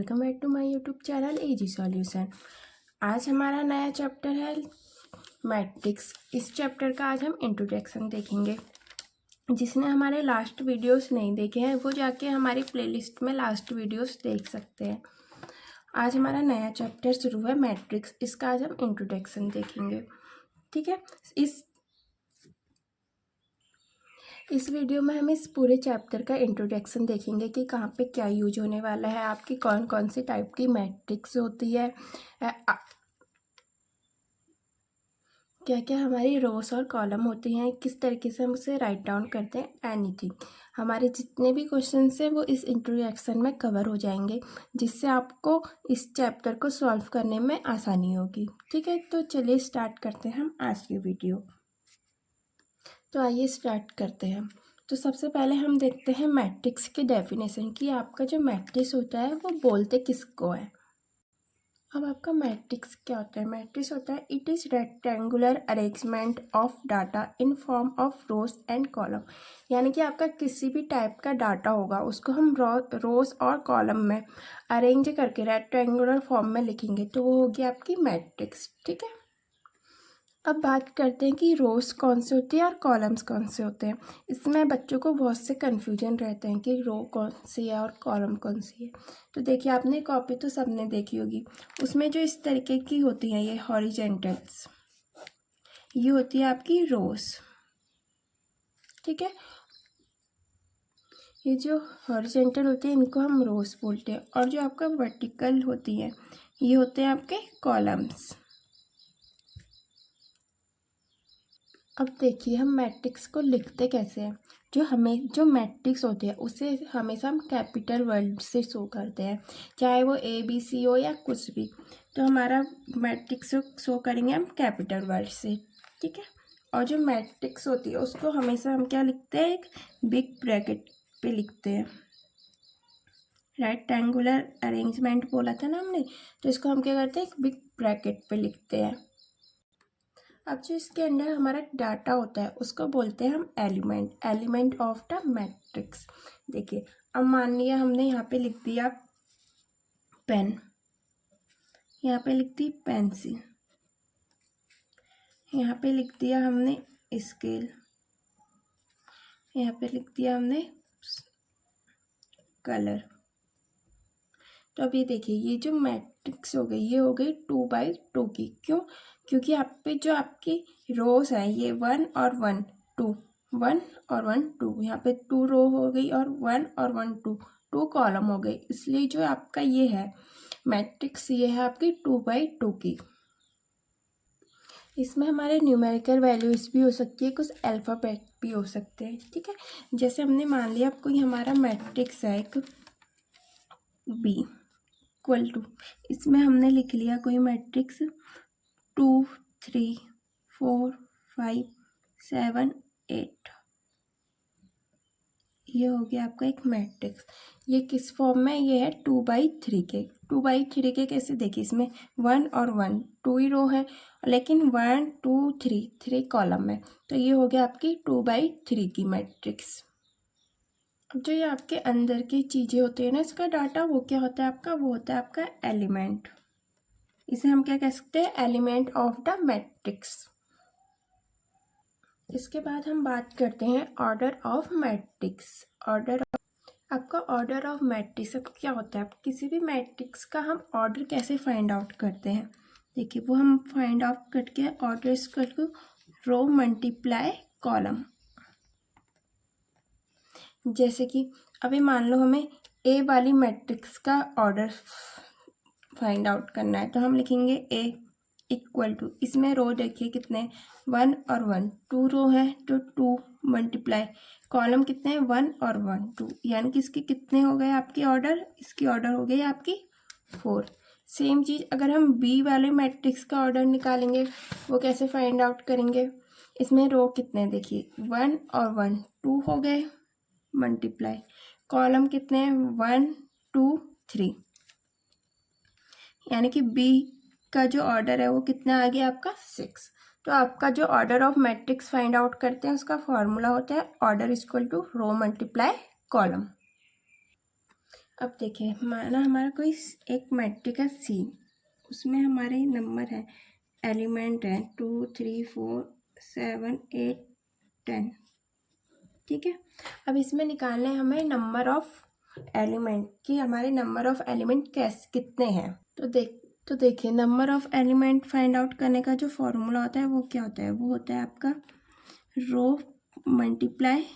Welcome back to my YouTube channel AG solution. आज हमारा नया चैप्टर है मैट्रिक्स। इस चैप्टर का आज हम इंट्रोडक्शन देखेंगे। जिसने हमारे लास्ट वीडियोस नहीं देखे हैं वो जाके हमारी प्लेलिस्ट में लास्ट वीडियोस देख सकते हैं। आज हमारा नया चैप्टर शुरू है मैट्रिक्स। इसका आज हम इंट्रोडक्शन देखेंगे, ठीक है। इस वीडियो में हम इस पूरे चैप्टर का इंट्रोडक्शन देखेंगे कि कहाँ पे क्या यूज होने वाला है, आपकी कौन कौन सी टाइप की मैट्रिक्स होती है, क्या क्या हमारी रोस और कॉलम होती हैं, किस तरीके से हम उसे राइट डाउन करते हैं, एनीथिंग। हमारे जितने भी क्वेश्चंस हैं वो इस इंट्रोडक्शन में कवर हो जाएंगे, जिससे आपको इस चैप्टर को सॉल्व करने में आसानी होगी, ठीक है। तो चलिए स्टार्ट करते हैं हम आज की वीडियो। तो आइए स्टार्ट करते हैं। तो सबसे पहले हम देखते हैं मैट्रिक्स की डेफिनेशन कि आपका जो मैट्रिक्स होता है वो बोलते किसको है। अब आपका मैट्रिक्स क्या होता है? मैट्रिक्स होता है it is rectangular arrangement of data in form of rows and column. यानी कि आपका किसी भी टाइप का डाटा होगा उसको हम रोज और कॉलम में अरेंज करके रेक्टेंगुलर फॉर्म में लिखेंगे तो वो होगी आपकी मैट्रिक्स, ठीक है। अब बात करते हैं कि रोज कौन से होते हैं और कॉलम्स कौन से होते हैं। इसमें बच्चों को बहुत से कन्फ्यूजन रहते हैं कि रो कौन सी है और कॉलम कौन सी है। तो देखिए, आपने कॉपी तो सबने देखी होगी, उसमें जो इस तरीके की होती हैं ये हॉरिजेंटल्स, ये होती है आपकी रोज, ठीक है। ये जो हॉरिजेंटल होती है इनको हम रोज बोलते हैं, और जो आपका वर्टिकल होती है ये होते हैं आपके कॉलम्स। अब देखिए, हम मैट्रिक्स को लिखते कैसे हैं। जो मैट्रिक्स होते हैं उसे हमेशा हम कैपिटल वर्ड से शो करते हैं, चाहे वो ABC हो या कुछ भी। तो हमारा मैट्रिक्स शो करेंगे हम कैपिटल वर्ड से, ठीक है। और जो मैट्रिक्स होती है उसको हमेशा हम क्या लिखते हैं, एक बिग ब्रैकेट पे लिखते हैं। रेक्टेंगुलर अरेंजमेंट बोला था ना हमने, तो इसको हम क्या करते हैं, एक बिग ब्रैकेट पे लिखते हैं। अब जो इसके अंदर हमारा डाटा होता है उसको बोलते हैं हम एलिमेंट ऑफ द मैट्रिक्स। देखिए, अब मान लिया हमने यहाँ पे लिख दिया पेन, यहाँ पे लिख दी पेंसिल, यहाँ पे लिख दिया हमने स्केल, यहाँ पे लिख दिया हमने कलर। तो अब ये देखिए, ये जो मैट्रिक्स हो गई ये हो गई 2x2 की। क्यों? क्योंकि आप पे जो आपकी रोज है ये 1 और 1 2, 1 और 1 2, यहाँ पे 2 रो हो गई और 1 और 1 2, 2 कॉलम हो गई। इसलिए जो आपका ये है मैट्रिक्स ये है आपकी 2x2 की। इसमें हमारे न्यूमेरिकल वैल्यूज भी हो सकती है, कुछ अल्फ़ाबेट भी हो सकते हैं, ठीक है। जैसे हमने मान लिया कोई हमारा मैट्रिक्स है एक B इक्वल टू, इसमें हमने लिख लिया कोई मैट्रिक्स 2 3 4 5 7 8, ये हो गया आपका एक मैट्रिक्स। ये किस फॉर्म में? ये है 2x3 के। 2x3 के कैसे? देखिए, इसमें 1 और 1 2 ही रो है, लेकिन 1 2 3 3 कॉलम है, तो ये हो गया आपकी 2x3 की मैट्रिक्स। अब जो ये आपके अंदर की चीज़ें होती है ना, इसका डाटा, वो क्या होता है आपका? वो होता है आपका एलिमेंट। इसे हम क्या कह सकते हैं? Element of the matrix. इसके बाद हम बात करते हैं ऑर्डर ऑफ मैट्रिक्स। आपका ऑर्डर ऑफ मैट्रिक्स अब क्या होता है? आप किसी भी मैट्रिक्स का हम ऑर्डर कैसे फाइंड आउट करते हैं? देखिए, वो हम फाइंड आउट करके order equal to row multiply column. जैसे कि अभी मान लो हमें ए वाली मैट्रिक्स का ऑर्डर फाइंड आउट करना है, तो हम लिखेंगे ए इक्वल टू, इसमें रो देखिए कितने, 1 और 1 2 रो है तो 2 मल्टीप्लाई कॉलम कितने हैं, 1 और 1 2, यानी कि इसके कितने हो गए आपके ऑर्डर? इसकी ऑर्डर हो गई आपकी 4। सेम चीज़ अगर हम बी वाले मैट्रिक्स का ऑर्डर निकालेंगे, वो कैसे फाइंड आउट करेंगे? इसमें रो कितने, देखिए 1 और 1 2 हो गए मल्टीप्लाई कॉलम कितने हैं, 1 2 3, यानी कि बी का जो ऑर्डर है वो कितना आ गया आपका 6। तो आपका जो order of matrix find out करते हैं उसका फॉर्मूला होता है order equal to row multiply column. अब देखिए माना हमारा कोई एक मैट्रिक है सी, उसमें हमारे नंबर है, एलिमेंट है 2 3 4 7 8 10। ठीक है, अब इसमें निकालना है हमें नंबर ऑफ एलिमेंट कि हमारे नंबर ऑफ एलिमेंट कितने हैं। तो देखिए number of element find out करने का जो फॉर्मूला होता है वो क्या होता है, वो होता है आपका रो मल्टीप्लाई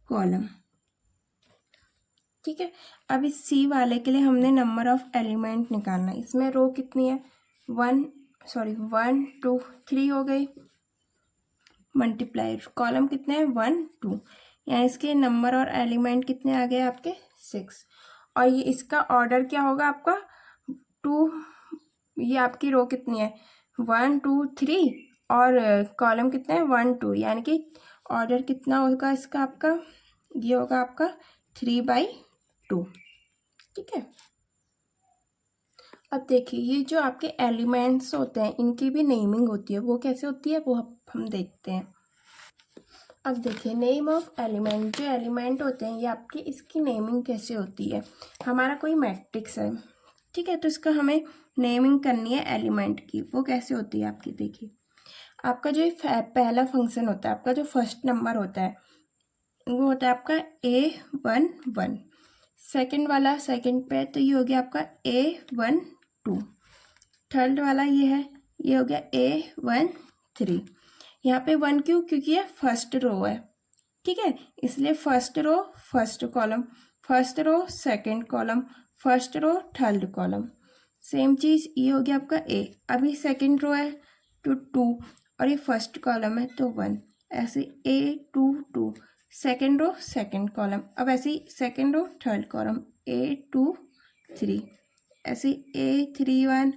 कॉलम। ठीक है, अब इस सी वाले के लिए हमने नंबर ऑफ एलिमेंट निकालना है। इसमें रो कितनी है, 1 2 3 हो गई, मल्टीप्लाई कॉलम कितने हैं 1 2, यानी इसके नंबर और एलिमेंट कितने आ गए आपके 6। और ये इसका ऑर्डर क्या होगा आपका 2, ये आपकी रो कितनी है 1 2 3 और कॉलम कितने हैं 1 2, यानी कि ऑर्डर कितना होगा इसका आपका, ये होगा आपका 3/2। ठीक है, अब देखिए ये जो आपके एलिमेंट्स होते हैं इनकी भी नेमिंग होती है, वो कैसे होती है वो हम देखते हैं। अब देखिए नेम ऑफ एलिमेंट, जो एलिमेंट होते हैं ये आपकी, इसकी नेमिंग कैसे होती है। हमारा कोई मैट्रिक्स है, ठीक है, तो इसका हमें नेमिंग करनी है एलिमेंट की, वो कैसे होती है आपकी। देखिए आपका जो पहला फंक्शन होता है, आपका जो फर्स्ट नंबर होता है वो होता है आपका A11। सेकंड वाला सेकंड पे तो ये हो गया आपका A12। थर्ड वाला ये है, ये हो गया A13। यहाँ पे 1 क्यों, क्योंकि ये फर्स्ट रो है। ठीक है, इसलिए first row first column, first row second column, first row third column. Same चीज़ ये हो गया आपका A, अभी सेकंड रो है तो 2 और ये फर्स्ट कॉलम है तो 1, ऐसे A22 सेकंड रो सेकंड कॉलम, अब ऐसे ही second row third column A23, ऐसे A31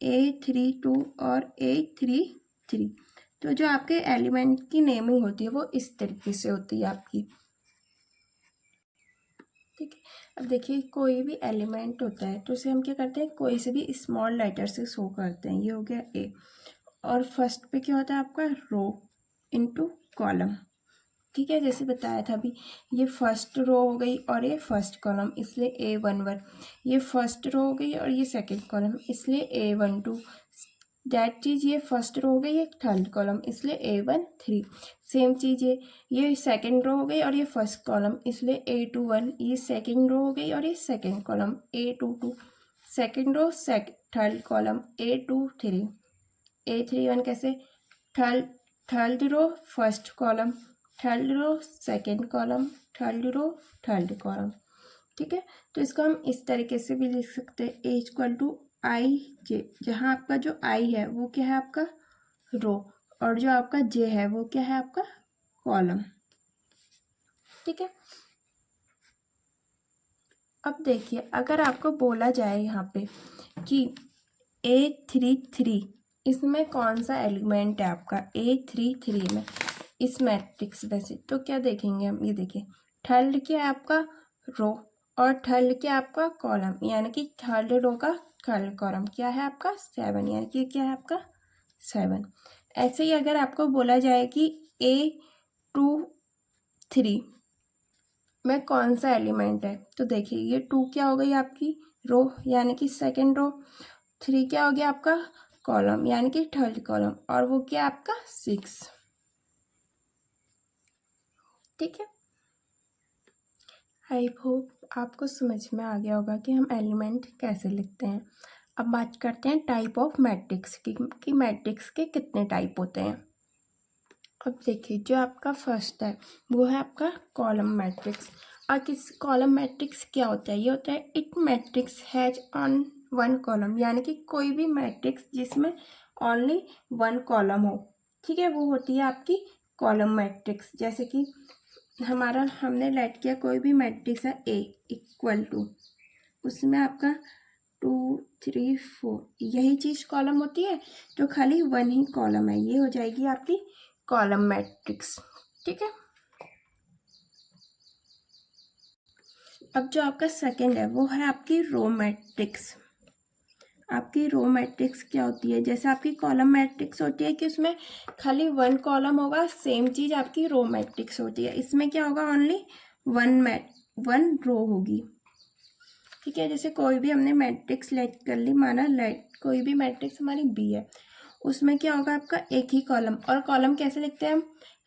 A32 और A33। तो जो आपके एलिमेंट की नेमिंग होती है वो इस तरीके से होती है आपकी। ठीक है, अब देखिए कोई भी एलिमेंट होता है तो उसे हम क्या करते हैं, कोई से भी स्मॉल लेटर से शो करते हैं। ये हो गया ए, और फर्स्ट पे क्या होता है आपका रो इनटू कॉलम। ठीक है, जैसे बताया था अभी, ये फर्स्ट रो हो गई और ये फर्स्ट कॉलम, इसलिए A11। ये फर्स्ट रो हो गई और ये सेकंड कॉलम, इसलिए A12। दैट चीज़ ये फर्स्ट रो हो गई, ये थर्ड कॉलम, इसलिए A13। सेम चीज़ ये सेकंड रो हो गई और ये फर्स्ट कॉलम, इसलिए A21। ये सेकंड रो हो गई और ये second column A22। Second row third column A23। A31 कैसे, third row first column, third row second column, third row third column. ठीक है, तो इसको हम इस तरीके से भी लिख सकते हैं, A=I J, जहाँ आपका जो I है वो क्या है आपका रो, और जो आपका J है वो क्या है आपका कॉलम। ठीक है, अब देखिए अगर आपको बोला जाए यहाँ पे कि A33 इसमें कौन सा एलिमेंट है आपका, A33 में इस मैट्रिक्स में से, तो क्या देखेंगे हम, ये देखिए थर्ड क्या है आपका रो और थर्ड क्या है आपका कॉलम, यानी कि थर्ड रो का थर्ड कॉलम क्या है आपका 7, यानी कि क्या है आपका 7। ऐसे ही अगर आपको बोला जाए कि A23 में कौन सा एलिमेंट है, तो देखिए ये 2 क्या हो गई आपकी रो यानी कि सेकेंड रो, 3 क्या हो गया आपका कॉलम यानी कि थर्ड कॉलम, और वो क्या आपका 6। ठीक है, आई होप आपको समझ में आ गया होगा कि हम एलिमेंट कैसे लिखते हैं। अब बात करते हैं टाइप ऑफ मैट्रिक्स की कि मैट्रिक्स के कितने टाइप होते हैं। अब देखिए जो आपका फर्स्ट है वो है आपका कॉलम मैट्रिक्स। और किस कॉलम मैट्रिक्स क्या होता है, ये होता है it matrix has on one column, यानी कि कोई भी मैट्रिक्स जिसमें ओनली वन कॉलम हो। ठीक है, वो होती है आपकी कॉलम मैट्रिक्स। जैसे कि हमने लेट किया कोई भी मैट्रिक्स है A=, उसमें आपका 2 3 4 यही चीज़ कॉलम होती है, जो खाली वन ही कॉलम है, ये हो जाएगी आपकी कॉलम मैट्रिक्स। ठीक है, अब जो आपका सेकंड है वो है आपकी रो मैट्रिक्स। आपकी रो मैट्रिक्स क्या होती है, जैसे आपकी कॉलम मैट्रिक्स होती है कि उसमें खाली वन कॉलम होगा, सेम चीज़ आपकी रो मैट्रिक्स होती है, इसमें क्या होगा ओनली वन रो होगी। ठीक है, जैसे कोई भी हमने मैट्रिक्स लेट कर ली, माना कोई भी मैट्रिक्स हमारी बी है, उसमें क्या होगा आपका एक ही कॉलम, और कॉलम कैसे लिखते हैं हम,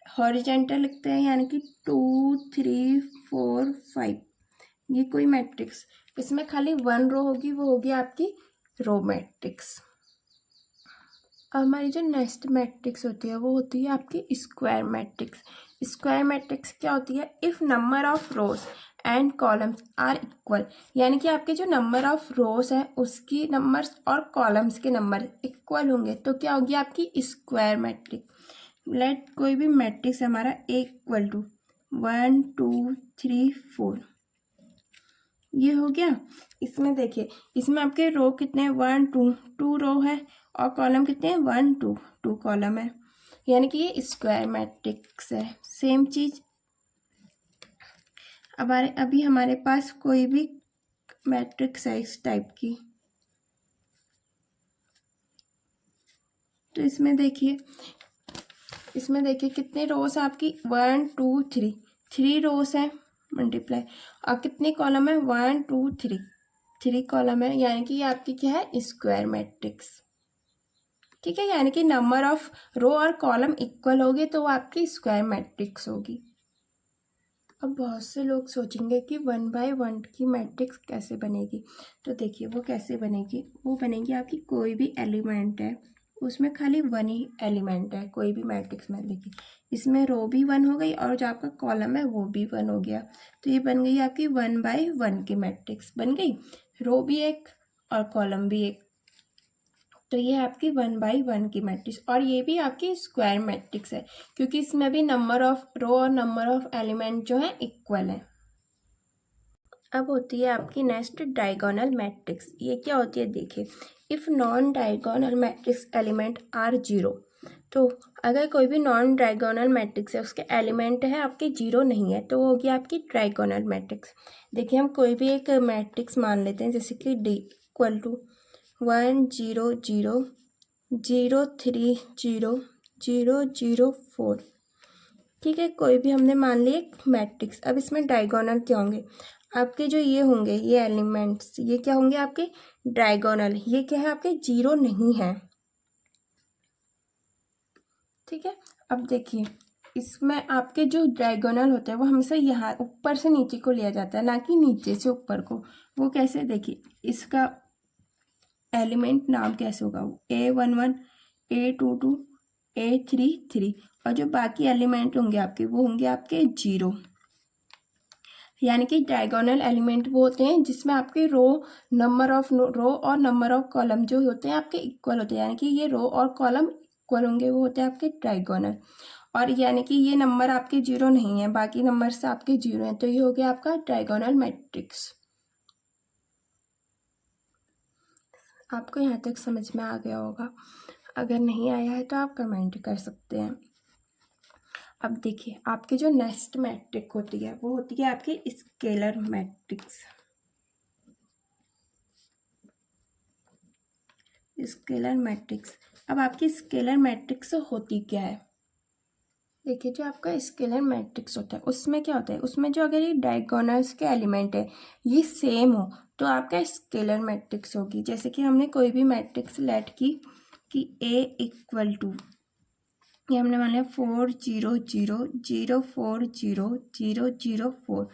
हॉरिजेंटल लिखते हैं, यानी कि 2 3 4 5। ये कोई मैट्रिक्स, इसमें खाली 1 रो होगी, वो होगी आपकी रो मैट्रिक्स। अब हमारी जो नेक्स्ट मैट्रिक्स होती है वो होती है आपकी स्क्वायर मैट्रिक्स। स्क्वायर मैट्रिक्स क्या होती है, if number of rows and columns are equal, यानी कि आपके जो नंबर ऑफ रोज है उसकी नंबर्स और कॉलम्स के नंबर इक्वल होंगे तो क्या होगी आपकी स्क्वायर मैट्रिक्स। लेट कोई भी मैट्रिक्स हमारा इक्वल टू 1 2 3 4, ये हो गया। इसमें देखिए, इसमें आपके रो कितने हैं, 1 2, 2 रो है, और कॉलम कितने हैं, 1 2, 2 कॉलम है, यानी कि ये स्क्वायर मैट्रिक्स है। सेम चीज अभी हमारे पास कोई भी मैट्रिक्स है इस टाइप की, तो इसमें देखिए कितने रोज है आपकी, 1 2 3, 3 रोज है मल्टीप्लाई, और कितने कॉलम है, 1 2 3, 3 कॉलम है, यानी कि ये आपकी क्या है, स्क्वायर मैट्रिक्स। ठीक है, यानी कि नंबर ऑफ रो और कॉलम इक्वल होगी तो वो आपकी स्क्वायर मैट्रिक्स होगी। अब बहुत से लोग सोचेंगे कि 1 बाय 1 की मैट्रिक्स कैसे बनेगी, तो देखिए वो कैसे बनेगी, वो बनेगी आपकी कोई भी एलिमेंट है उसमें खाली 1 ही एलिमेंट है, कोई भी मैट्रिक्स में देखिए इसमें रो भी 1 हो गई और जो आपका कॉलम है वो भी 1 हो गया, तो ये बन गई आपकी 1 बाय 1 की मैट्रिक्स बन गई, रो भी एक और कॉलम भी एक, तो ये आपकी 1 बाई 1 की मैट्रिक्स, और ये भी आपकी स्क्वायर मैट्रिक्स है क्योंकि इसमें भी नंबर ऑफ रो और नंबर ऑफ एलिमेंट जो है इक्वल है। अब होती है आपकी नेक्स्ट डायगोनल मैट्रिक्स। ये क्या होती है, देखिए if non diagonal matrix element are zero, तो अगर कोई भी नॉन डायगोनल मैट्रिक्स है उसके एलिमेंट है आपके जीरो नहीं है तो वो होगी आपकी ट्राइगोनल मैट्रिक्स। देखिए हम कोई भी एक मैट्रिक्स मान लेते हैं, जैसे कि डी इक्वल टू 1 0 0 0 3 0 0 0 4। ठीक है, कोई भी हमने मान लिया एक मैट्रिक्स। अब इसमें डायगोनल क्या होंगे आपके, जो ये होंगे ये एलिमेंट्स, ये क्या होंगे आपके डायगोनल, ये क्या है आपके जीरो नहीं है। ठीक है, अब देखिए इसमें आपके जो डायगोनल होते हैं वो हमेशा यहाँ ऊपर से नीचे को लिया जाता है, ना कि नीचे से ऊपर को। वो कैसे, देखिए इसका एलिमेंट नाम कैसे होगा, A11 A22 A33, और जो बाकी एलिमेंट होंगे आपके वो होंगे आपके जीरो। यानी कि डायगोनल एलिमेंट वो होते हैं जिसमें आपके नंबर ऑफ रो और नंबर ऑफ कॉलम जो होते हैं आपके इक्वल होते हैं, यानी कि ये रो और कॉलम इक्वल होंगे, वो होते हैं आपके डायगोनल। और यानी कि ये नंबर आपके जीरो नहीं है, बाकी नंबर से आपके जीरो हैं, तो ये हो गया आपका डायगोनल मैट्रिक्स। आपको यहाँ तक समझ में आ गया होगा, अगर नहीं आया है तो आप कमेंट कर सकते हैं। अब देखिए आपकी जो नेक्स्ट मैट्रिक होती है वो होती है आपकी स्केलर मैट्रिक्स। स्केलर मैट्रिक्स, अब आपकी स्केलर मैट्रिक्स होती क्या है, देखिए जो आपका स्केलर मैट्रिक्स होता है उसमें क्या होता है, उसमें जो अगर ये डायगोनल्स के एलिमेंट है ये सेम हो तो आपका स्केलर मैट्रिक्स होगी। जैसे कि हमने कोई भी मैट्रिक्स लेट की कि A इक्वल टू, ये हमने मान लिया 4 0 0 0 4 0 0 0 4,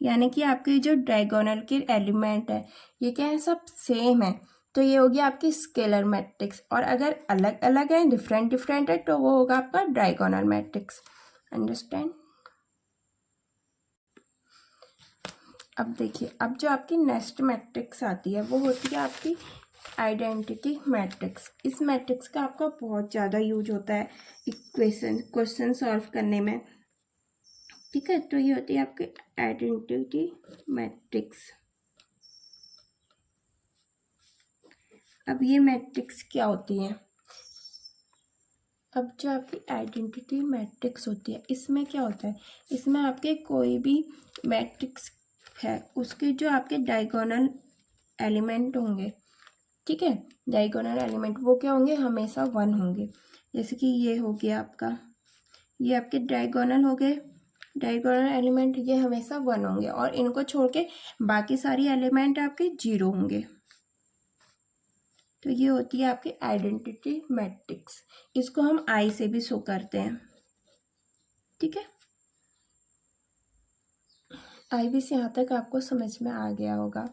यानी कि आपके जो डायगोनल के एलिमेंट है ये क्या है, सब सेम है, तो ये होगी आपकी स्केलर मैट्रिक्स। और अगर अलग अलग है, डिफरेंट डिफरेंट है, तो वो होगा आपका डायगोनल मैट्रिक्स। अंडरस्टैंड। अब देखिए, अब जो आपकी नेक्स्ट मैट्रिक्स आती है वो होती है आपकी आइडेंटिटी मैट्रिक्स। इस मैट्रिक्स का आपका बहुत ज़्यादा यूज होता है क्वेश्चन सॉल्व करने में। ठीक है, तो ये होती है आपकी आइडेंटिटी मैट्रिक्स। अब ये मैट्रिक्स क्या होती है, अब जो आपकी आइडेंटिटी मैट्रिक्स होती है इसमें क्या होता है, इसमें आपके कोई भी मैट्रिक्स है उसके जो आपके डायगोनल एलिमेंट होंगे, ठीक है, डायगोनल एलिमेंट वो क्या होंगे, हमेशा 1 होंगे। जैसे कि ये हो गया आपका, ये आपके डायगोनल हो गए डायगोनल एलिमेंट ये हमेशा 1 होंगे और इनको छोड़ के बाकी सारी एलिमेंट आपके 0 होंगे। तो ये होती है आपकी आइडेंटिटी मैट्रिक्स। इसको हम आई से भी शो करते हैं, ठीक है। आई भी से यहाँ तक आपको समझ में आ गया होगा।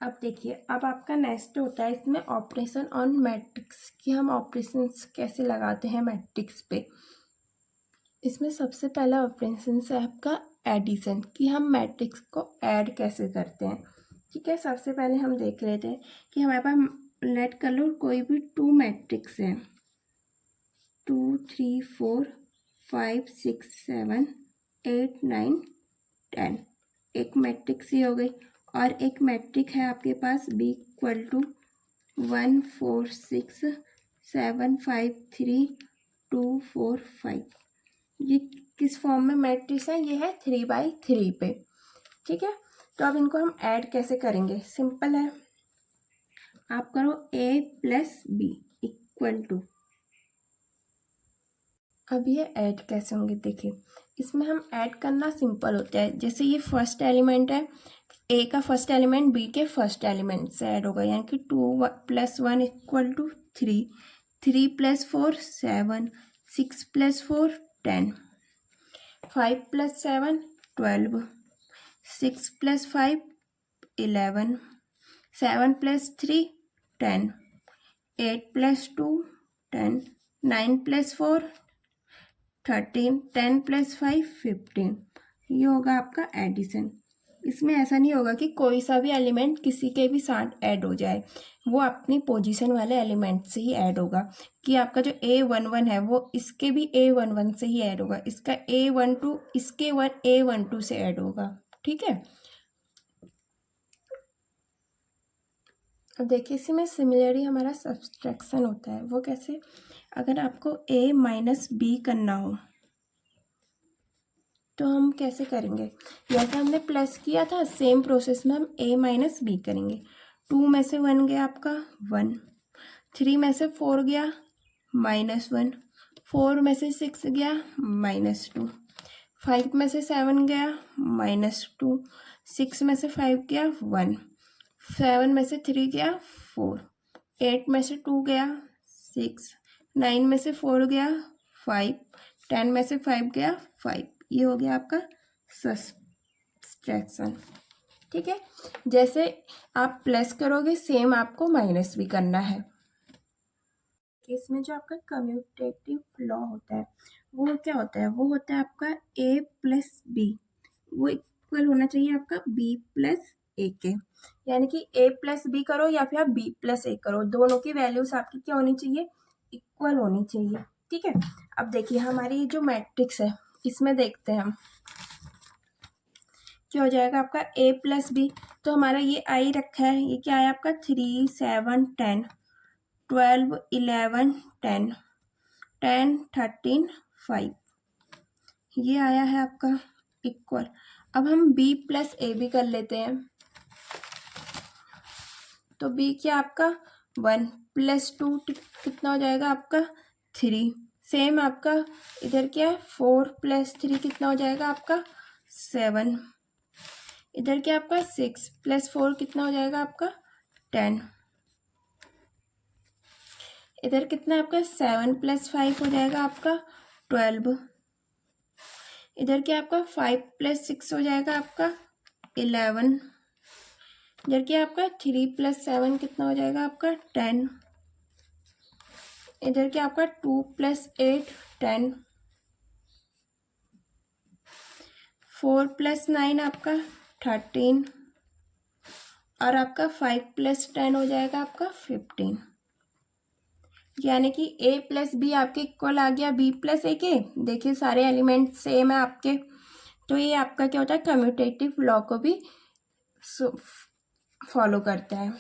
अब देखिए, अब आपका नेक्स्ट होता है इसमें ऑपरेशन ऑन मैट्रिक्स, कि हम ऑपरेशंस कैसे लगाते हैं मैट्रिक्स पे। इसमें सबसे पहला ऑपरेशन है आपका एडिशन, कि हम मैट्रिक्स को ऐड कैसे करते हैं, ठीक है। सबसे पहले हम देख लेते हैं कि हमारे पास लेट कर लो कोई भी 2 मैट्रिक्स है, 2 3 4 5 6 7 8 9 10। एक मैट्रिक्स ही हो गई, और एक मैट्रिक है आपके पास B इक्वल टू 1 4 6 7 5 3 2 4 5। ये किस फॉर्म में मैट्रिक्स है, ये है 3/3 पे, ठीक है। तो अब इनको हम ऐड कैसे करेंगे, सिंपल है। आप करो A plus B equal to, अब ये ऐड कैसे होंगे देखिए। इसमें हम ऐड करना सिंपल होता है, जैसे ये फर्स्ट एलिमेंट है, ए का फर्स्ट एलिमेंट बी के फर्स्ट एलिमेंट से ऐड होगा, यानी कि 2 + 1 इक्वल टू 3, 3 + 4 7, 6 + 4 10, 5 + 7 12, 6 + 5 11, 7 + 3 10, 8 + 2 10, 9 + 4 13, 10 + 5 15। ये होगा आपका एडिशन। इसमें ऐसा नहीं होगा कि कोई सा भी एलिमेंट किसी के भी साथ ऐड हो जाए, वो अपनी पोजीशन वाले एलिमेंट से ही ऐड होगा। कि आपका जो A11 है वो इसके भी A11 से ही ऐड होगा, इसका A12 इसके A12 से ऐड होगा, ठीक है। अब देखिए, इसी में सिमिलरली हमारा सब्सट्रैक्शन होता है। वो कैसे, अगर आपको A - B करना हो तो हम कैसे करेंगे, जैसे हमने प्लस किया था सेम प्रोसेस में हम A - B करेंगे। 2 में से 1 गया आपका 1, 3 में से 4 गया -1, 4 में से 6 गया -2, 5 में से 7 गया -2, 6 में से 5 गया 1, 7 में से 3 गया 4, 8 में से 2 गया 6, 9 में से 4 गया 5, 10 में से 5 गया 5। ये हो गया आपका सब्सट्रैक्शन, ठीक है। जैसे आप प्लस करोगे सेम आपको माइनस भी करना है। इसमें जो आपका कम्यूटेटिव लॉ होता है वो क्या होता है, वो होता है आपका A + B, वो इक्वल होना चाहिए आपका B + A के, यानी कि A + B करो या फिर आप B + A करो, दोनों की वैल्यूज आपकी क्या होनी चाहिए, इक्वल होनी चाहिए, ठीक है। अब देखिए हमारी जो मैट्रिक्स है इसमें देखते हैं हम क्या हो जाएगा आपका A + B। तो हमारा ये आई रखा है, ये क्या है आपका 3 7 10 12 11 10 10 13 5, ये आया है आपका इक्वल। अब हम B + A भी कर लेते हैं, तो B क्या आपका 1 + 2 कितना हो जाएगा आपका 3, सेम आपका इधर क्या है 4 + 3 कितना हो जाएगा आपका 7, इधर क्या आपका 6 + 4 कितना हो जाएगा आपका 10, इधर कितना आपका 7 + 5 हो जाएगा आपका 12, इधर क्या आपका 5 + 6 हो जाएगा आपका 11, इधर क्या आपका 3 + 7 कितना हो जाएगा आपका 10, इधर क्या आपका 2 + 8 10, 4 + 9 आपका 13, और आपका 5 + 10 हो जाएगा आपका 15। यानी कि A + B आपके इक्वल आ गया B + A के। देखिए सारे एलिमेंट सेम है आपके, तो ये आपका क्या होता है कम्यूटेटिव लॉ को भी फॉलो करता है,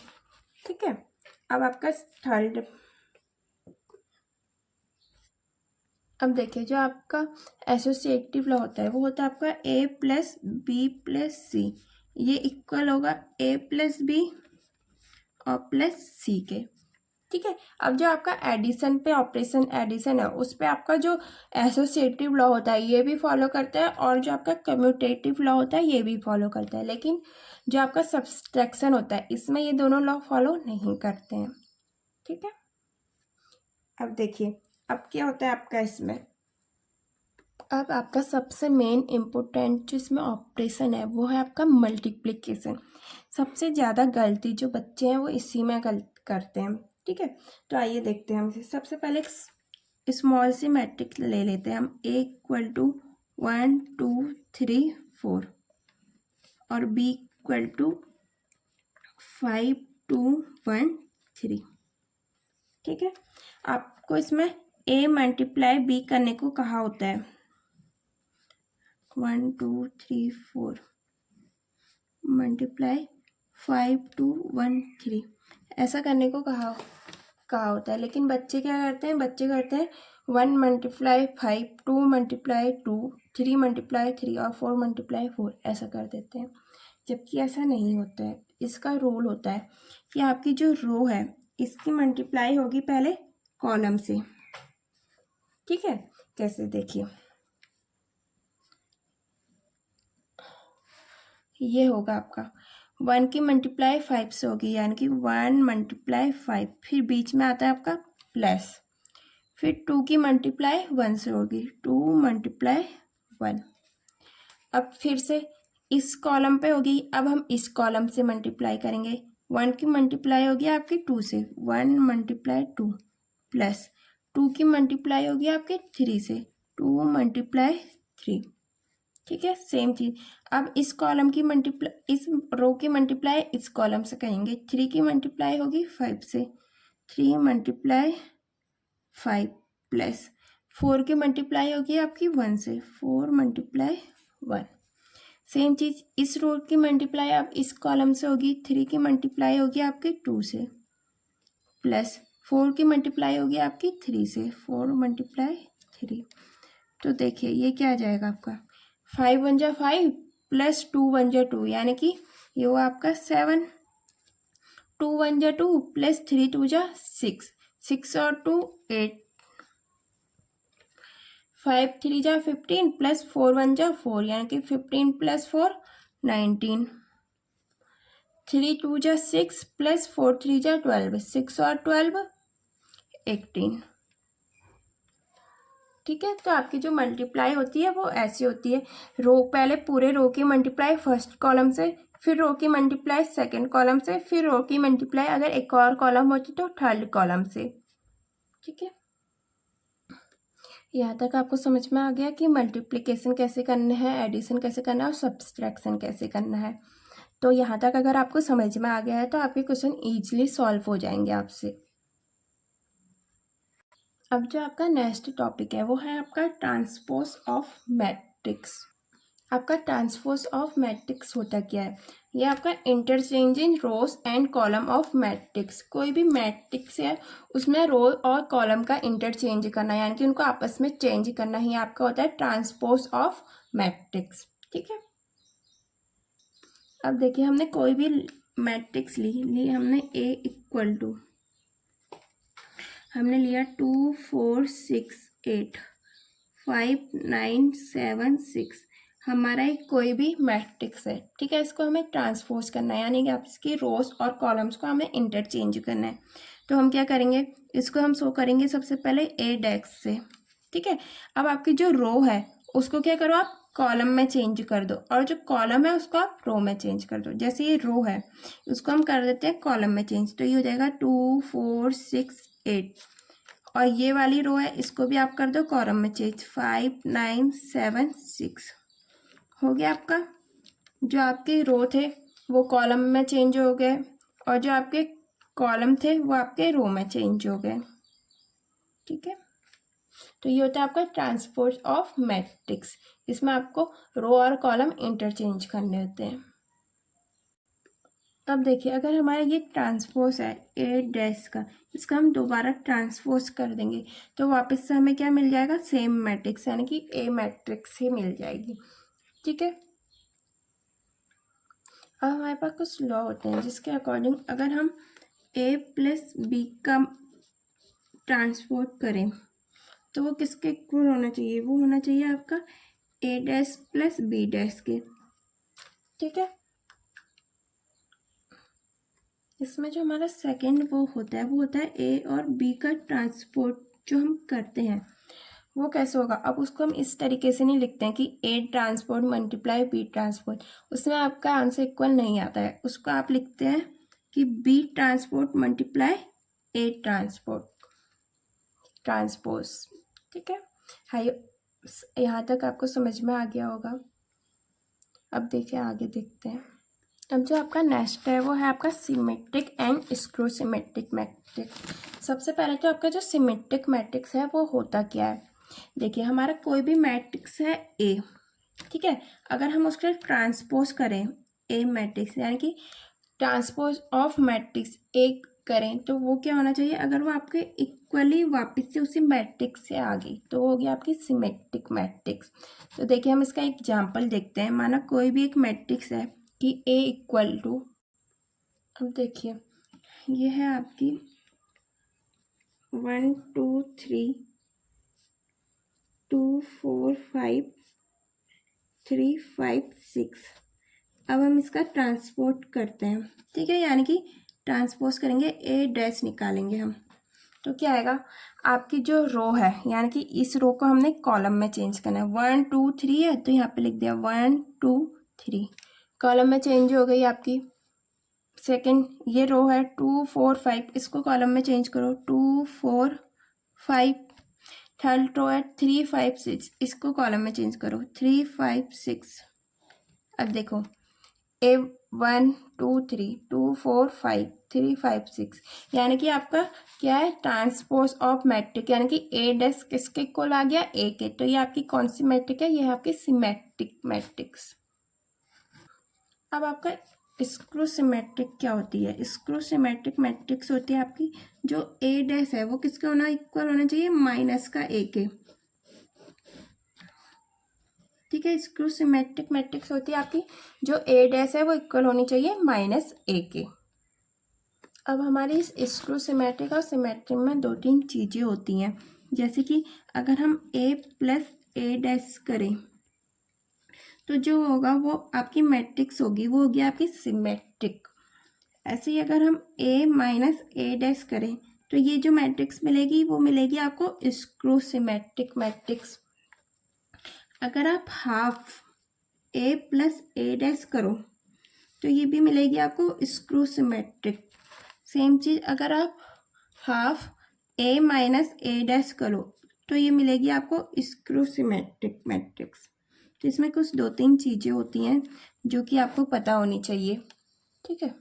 ठीक है। अब आपका थर्ड, अब देखिए जो आपका एसोसिएटिव लॉ होता है वो होता है आपका A + B + C, ये इक्वल होगा A + B और +C के, ठीक है। अब जो आपका एडिशन पे ऑपरेशन एडिशन है उस पे आपका जो एसोसिएटिव लॉ होता है ये भी फॉलो करता है, और जो आपका कम्यूटेटिव लॉ होता है ये भी फॉलो करता है, लेकिन जो आपका सब्सट्रैक्शन होता है इसमें ये दोनों लॉ फॉलो नहीं करते हैं। ठीक है। अब देखिए अब क्या होता है आपका इसमें, अब आपका सबसे मेन इम्पोर्टेंट जो इसमें ऑपरेशन है वो है आपका मल्टीप्लिकेशन। सबसे ज़्यादा गलती जो बच्चे हैं वो इसी में गलत करते हैं। ठीक है, तो आइए देखते हैं हम इसे। सबसे पहले एक स्मॉल सी मैट्रिक्स ले लेते हैं हम, A = 1 2 3 4 और B = 5 2 1 3। ठीक है, आपको इसमें A मल्टीप्लाई B करने को कहा होता है, 1 2 3 4 मल्टीप्लाई 5 2 1 3 ऐसा करने को कहा होता है। लेकिन बच्चे क्या करते हैं, बच्चे करते हैं 1 × 5 2 × 2 3 × 3 और 4 × 4 ऐसा कर देते हैं, जबकि ऐसा नहीं होता है। इसका रूल होता है कि आपकी जो रो है इसकी मल्टीप्लाई होगी पहले कॉलम से। ठीक है, कैसे देखिए, ये होगा आपका 1 की मल्टीप्लाई 5 से होगी, यानी कि 1 × 5, फिर बीच में आता है आपका प्लस, फिर 2 की मल्टीप्लाई 1 से होगी, 2 × 1। अब फिर से इस कॉलम पे होगी, अब हम इस कॉलम से मल्टीप्लाई करेंगे। 1 की मल्टीप्लाई होगी आपकी 2 से, 1 × 2 प्लस 2 की मल्टीप्लाई होगी आपके 3 से, 2 × 3। ठीक है, सेम चीज। अब इस कॉलम की मल्टीप्लाई, इस रो की मल्टीप्लाई इस कॉलम से करेंगे। 3 की मल्टीप्लाई होगी 5 से, 3 × 5 प्लस 4 की मल्टीप्लाई होगी आपकी 1 से, 4 × 1। सेम चीज इस रो की मल्टीप्लाई आप इस कॉलम से होगी, 3 की मल्टीप्लाई होगी आपकी 2 से, प्लस 4 की मल्टीप्लाई होगी आपकी 3 से, 4 × 3। तो देखिए ये क्या आ जाएगा आपका, 5 × 1 = 5 प्लस 2 × 1 = 2, यानी कि ये हुआ आपका 7, 2 × 1 = 2 प्लस 3 × 2 = 6, 6 और 2 8, 5 × 3 = 15 प्लस 4 × 1 = 4, यानी कि 15 प्लस 4 19, 3 × 2 = 6 प्लस 4 × 3 = 12, 6 और 12 18। ठीक है, तो आपकी जो मल्टीप्लाई होती है वो ऐसी होती है, रो पहले पूरे रो की मल्टीप्लाई फर्स्ट कॉलम से, फिर रो की मल्टीप्लाई सेकंड कॉलम से, फिर रो की मल्टीप्लाई अगर एक और कॉलम होती तो थर्ड कॉलम से। ठीक है, यहाँ तक आपको समझ में आ गया कि मल्टीप्लिकेशन कैसे करना है, एडिशन कैसे करना है और सब्सट्रैक्शन कैसे करना है। तो यहाँ तक अगर आपको समझ में आ गया है तो आपके क्वेश्चन ईजिली सॉल्व हो जाएंगे आपसे। अब जो आपका नेक्स्ट टॉपिक है वो है आपका ट्रांसपोज ऑफ मैट्रिक्स। आपका ट्रांसपोज ऑफ मैट्रिक्स होता क्या है, ये आपका interchange in rows and column of matrix. कोई भी मैट्रिक्स है उसमें रो और कॉलम का इंटरचेंज करना, यानी कि उनको आपस में चेंज करना ही आपका होता है ट्रांसपोज ऑफ मैट्रिक्स। ठीक है, अब देखिए हमने कोई भी मैट्रिक्स ली हमने A = हमने लिया 2 4 6 8 5 9 7 6, हमारा एक कोई भी मैट्रिक्स है। ठीक है, इसको हमें ट्रांसपोज करना है, यानी कि आप इसकी रोज और कॉलम्स को हमें इंटरचेंज करना है। तो हम क्या करेंगे, इसको हम शो करेंगे सबसे पहले A' से। ठीक है, अब आपकी जो रो है उसको क्या करो, आप कॉलम में चेंज कर दो, और जो कॉलम है उसको आप रो में चेंज कर दो। जैसे ये रो है उसको हम कर देते हैं कॉलम में चेंज, तो ये हो जाएगा 2 4 6 8, और ये वाली रो है इसको भी आप कर दो कॉलम में चेंज, 5 9 7 6। हो गया आपका, जो आपके रो थे वो कॉलम में चेंज हो गए, और जो आपके कॉलम थे वो आपके रो में चेंज हो गए। ठीक है, तो ये होता है आपका ट्रांसपोज ऑफ मैट्रिक्स, इसमें आपको रो और कॉलम इंटरचेंज करने होते हैं। अब देखिए अगर हमारा ये ट्रांसपोज है A' का, इसका हम दोबारा ट्रांसपोज कर देंगे तो वापस से हमें क्या मिल जाएगा, सेम मैट्रिक्स, यानी कि A मैट्रिक्स ही मिल जाएगी। ठीक है, अब हमारे पास कुछ लॉ होते हैं जिसके अकॉर्डिंग अगर हम A + B का ट्रांसपोर्ट करें तो वो किसके इक्वल होना चाहिए, वो होना चाहिए आपका ए डैश प्लस बी डैश के। ठीक है, इसमें जो हमारा सेकंड वो होता है ए और बी का ट्रांसपोर्ट जो हम करते हैं वो कैसे होगा। अब उसको हम इस तरीके से नहीं लिखते हैं कि ए ट्रांसपोर्ट मल्टीप्लाई बी ट्रांसपोर्ट, उसमें आपका आंसर इक्वल नहीं आता है। उसको आप लिखते हैं कि बी ट्रांसपोर्ट मल्टीप्लाई ए ट्रांसपोर्ट ट्रांसपोज। ठीक है, हाई यहाँ तक आपको समझ में आ गया होगा। अब देखिए आगे देखते हैं। अब जो आपका नेक्स्ट है वो है आपका symmetric and screw symmetric matrix. सबसे पहले तो आपका जो सिमेट्रिक मैट्रिक्स है वो होता क्या है। देखिए हमारा कोई भी मैट्रिक्स है ए, ठीक है, अगर हम उसके ट्रांसपोज करें ए मैट्रिक्स यानी कि ट्रांसपोज ऑफ मैट्रिक्स ए करें तो वो क्या होना चाहिए, अगर वो आपके इक्वली वापस से उसी मैट्रिक्स से आ गई तो वो हो गया आपकी सिमेट्रिक मैट्रिक्स। तो देखिए हम इसका एग्जांपल देखते हैं। माना कोई भी एक मैट्रिक्स है कि ए इक्वल टू, अब देखिए ये है आपकी 1 2 3 2 4 5 3 5 6। अब हम इसका ट्रांसपोर्ट करते हैं, ठीक है, यानी कि ट्रांसपोज करेंगे, ए डैश निकालेंगे हम तो क्या आएगा, आपकी जो रो है यानी कि इस रो को हमने कॉलम में चेंज करना है। 1 2 3 है तो यहाँ पे लिख दिया 1 2 3, कॉलम में चेंज हो गई आपकी। सेकंड ये रो है 2 4 5, इसको कॉलम में चेंज करो 2 4 5। थर्ड रो है 3 5 6, इसको कॉलम में चेंज करो 3 5 6। अब देखो ए 1 2 3 2 4 5 3 5 6, यानी कि आपका क्या है, ट्रांसपोज ऑफ मैट्रिक, यानी कि ए डैश किसके इक्वल आ गया, ए के। तो ये आपकी कौन सी मैट्रिक है, ये है आपकी सिमेट्रिक मैट्रिक्स। अब आपका स्क्रू सिमेट्रिक क्या होती है। स्क्रू सिमेट्रिक मैट्रिक्स होती है आपकी जो ए डैश है वो किसके होना इक्वल होना चाहिए, माइनस का ए के। ठीक है, स्क्रू सिमेट्रिक मैट्रिक्स होती है आपकी जो ए डैश है वो इक्वल होनी चाहिए माइनस ए के। अब हमारी इस स्क्रू सिमेट्रिक और सिमेट्रिक में दो तीन चीज़ें होती हैं, जैसे कि अगर हम ए प्लस ए डैश करें तो जो होगा वो आपकी मैट्रिक्स होगी, वो होगी आपकी सिमेट्रिक। ऐसे ही अगर हम ए माइनस ए डैश करें तो ये जो मैट्रिक्स मिलेगी वो मिलेगी आपको स्क्रू सिमेट्रिक मैट्रिक्स। अगर आप हाफ ए प्लस ए डैश करो तो ये भी मिलेगी आपको स्क्रू सिमेट्रिक। सेम चीज़ अगर आप हाफ ए माइनस ए डैश करो तो ये मिलेगी आपको स्क्रू सिमेट्रिक मैट्रिक्स। तो इसमें कुछ दो तीन चीज़ें होती हैं जो कि आपको पता होनी चाहिए। ठीक है,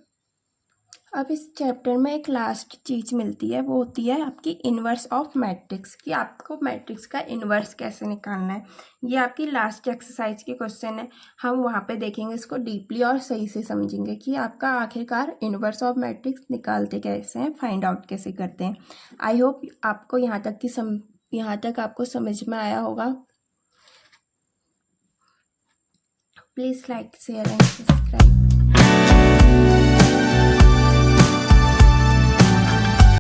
अब इस चैप्टर में एक लास्ट चीज़ मिलती है, वो होती है आपकी इन्वर्स ऑफ मैट्रिक्स, कि आपको मैट्रिक्स का इन्वर्स कैसे निकालना है। ये आपकी लास्ट एक्सरसाइज की क्वेश्चन है, हम वहाँ पे देखेंगे इसको डीपली और सही से समझेंगे कि आपका आखिरकार इन्वर्स ऑफ मैट्रिक्स निकालते कैसे हैं, फाइंड आउट कैसे करते हैं। आई होप आपको यहाँ तक आपको समझ में आया होगा। Please like share and subscribe.